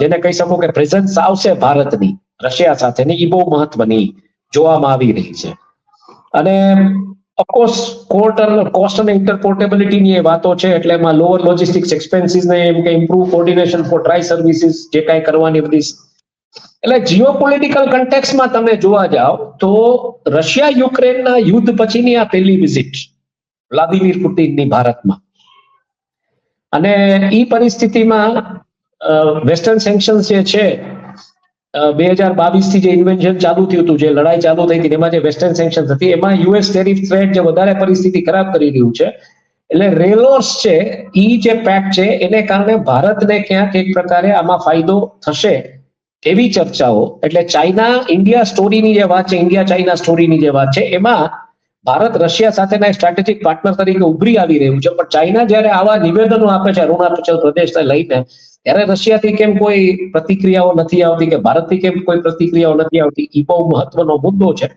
જેને કહી શકો કે પ્રેઝન્સ આવશે ભારતની રશિયા સાથેની, એ બહુ મહત્વની જોવામાં આવી રહી છે. અને ઓફકોર્સ કોસ્ટ અને ઇન્ટરપોર્ટેબિલિટીની એ વાતો છે, એટલે એમાં લોઅર લોજિસ્ટિક્સ એક્સપેન્સીસ ને એમ કે improve coordination for try services જે કાંઈ કરવાની બધી. એટલે જીઓપોલિટિકલ કન્ટેક્સમાં તમે જોવા જાઓ તો રશિયા યુક્રેનના યુદ્ધ પછીની આ પહેલી વિઝિટ વ્લાદિમીર પુતિનની ભારતમાં. અને એ પરિસ્થિતિમાં વેસ્ટર્ન સેન્કશન્સ જે છે 2022 થી જે ઇન્વેન્શન ચાલુ થયું હતું, જે લડાઈ ચાલુ થઈ હતી, એમાં જે વેસ્ટર્ન સેન્કશન હતી એમાં યુએસ ટેરિફ થ્રેટ જે વધારે પરિસ્થિતિ ખરાબ કરી રહ્યું છે. એટલે રેલોર્સ છે ઈ જે પેક્ટ છે એને કારણે ભારતને ક્યાંક એક પ્રકારે આમાં ફાયદો થશે એવી ચર્ચાઓ. એટલે ચાઇના ઇન્ડિયા સ્ટોરીની જે વાત છે, ઇન્ડિયા ચાઇના સ્ટોરીની જે વાત છે, એમાં ભારત રશિયા સાથેના સ્ટ્રેટેજિક પાર્ટનર તરીકે ઉભરી આવી રહ્યું છે. પણ ચાઇના જયારે આવા નિવેદનો આપે છે અરુણાચલ પ્રદેશને લઈને, ત્યારે રશિયાથી કેમ કોઈ પ્રતિક્રિયાઓ નથી આવતી કે ભારતથી કેમ કોઈ પ્રતિક્રિયાઓ નથી આવતી, એ બહુ મહત્વનો મુદ્દો છે.